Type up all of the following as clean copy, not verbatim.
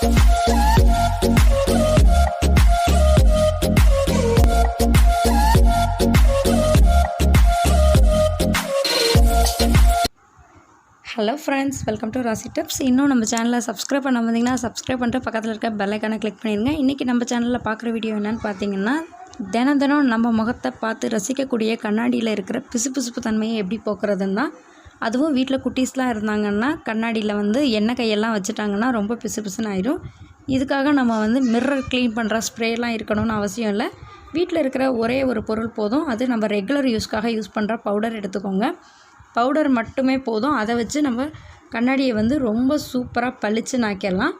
Hello friends, welcome to ராசி tips. இன்னும் நம்ம சேனலை சப்ஸ்கிரைப் பண்ண வந்தீங்கன்னா சப்ஸ்கிரைப் பண்ணிட்டு பக்கத்தில் இருக்க பெல் ஐக்கானை கிளிக் பண்ணிடுங்க. இன்றைக்கி நம்ம சேனலில் பார்க்குற வீடியோ என்னென்னு பார்த்தீங்கன்னா, தினம் நம்ம முகத்தை பார்த்து ரசிக்கக்கூடிய கண்ணாடியில் இருக்கிற பிசுபிசுப்பு தன்மையை எப்படி போக்குறதுன்னு தான். அதுவும் வீட்டில் குட்டீஸ்லாம் இருந்தாங்கன்னா கண்ணாடியில் எண்ணெய் கையெல்லாம் வச்சுட்டாங்கன்னா ரொம்ப பிசுபிசுன்னு ஆயிடும். இதுக்காக நம்ம மிரர் க்ளீன் பண்ணுற ஸ்ப்ரேலாம் இருக்கணும்னு அவசியம் இல்லை. வீட்டில் இருக்கிற ஒரே ஒரு பொருள் போதும். அது நம்ம ரெகுலர் யூஸ்க்காக யூஸ் பண்ணுற பவுடர் எடுத்துக்கோங்க. பவுடர் மட்டுமே போதும். அதை வச்சு நம்ம கண்ணாடியை ரொம்ப சூப்பராக பளிச்சுன்னு ஆக்கிடலாம்.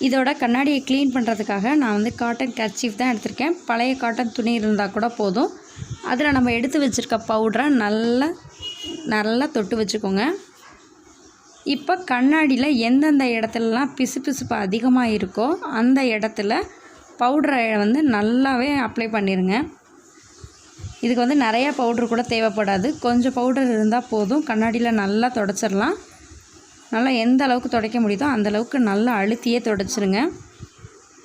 இதோட கண்ணாடியை க்ளீன் பண்ணுறதுக்காக நான் காட்டன் கர்ச்சீஃப் தான் எடுத்திருக்கேன். பழைய காட்டன் துணி இருந்தால் கூட போதும். அதில் நம்ம எடுத்து வச்சுருக்க பவுடரை நல்லா தொட்டு வச்சுக்கோங்க. இப்போ கண்ணாடியில் எந்தெந்த இடத்துலலாம் பிசுபிசுப்பு அதிகமாக இருக்கோ அந்த இடத்துல பவுடரை நல்லாவே அப்ளை பண்ணிடுங்க. இதுக்கு நிறையா பவுட்ரு கூட தேவைப்படாது. கொஞ்சம் பவுடர் இருந்தால் போதும். கண்ணாடியில் நல்லா துடைச்சிடலாம். நல்லா எந்த அளவுக்கு துடைக்க முடியுதோ அந்தளவுக்கு நல்லா அழுத்தியே துடைச்சிருங்க.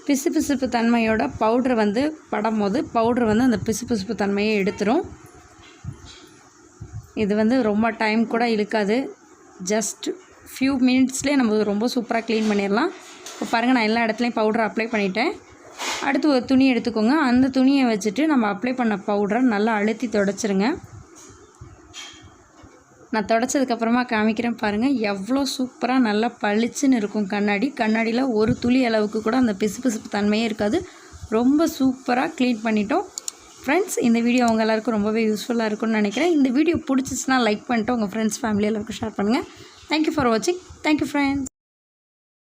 பிசுபிசுப்பு தன்மையோட பவுட்ரு படும்போது பவுட்ரு அந்த பிசுபிசுப்பு தன்மையை எடுத்துரும். இது ரொம்ப டைம் கூட இழுக்காது. ஜஸ்ட் ஃபியூ மினிட்ஸ்லேயே நம்ம ரொம்ப சூப்பராக க்ளீன் பண்ணிடலாம். இப்போ பாருங்கள், நான் எல்லா இடத்துலையும் பவுடர் அப்ளை பண்ணிட்டேன். அடுத்து ஒரு துணி எடுத்துக்கோங்க. அந்த துணியை வச்சுட்டு நம்ம அப்ளை பண்ண பவுடரை நல்லா அழுத்தி துடைச்சிருங்க. நான் துடைச்சதுக்கப்புறமா காமிக்கிறேன் பாருங்கள், எவ்வளோ சூப்பராக நல்லா பளிச்சுன்னு இருக்கும் கண்ணாடி. கண்ணாடியில் ஒரு துளி அளவுக்கு கூட அந்த பிசுபிசுப்பு தன்மையே இருக்காது. ரொம்ப சூப்பராக க்ளீன் பண்ணிட்டோம். ஃப்ரெண்ட்ஸ், இந்த வீடியோ அவங்க எல்லாருக்கும் ரொம்பவே யூஸ்ஃபுல்லாக இருக்கும்னு நினைக்கிறேன். இந்த வீடியோ பிடிச்சிச்சுன்னா லைக் பண்ணிட்டு உங்கள் ஃப்ரெண்ட்ஸ் ஃபேமிலி எல்லாருக்கும் ஷேர் பண்ணுங்கள். தேங்க்யூ ஃபார் வாட்சிங். Thank you friends.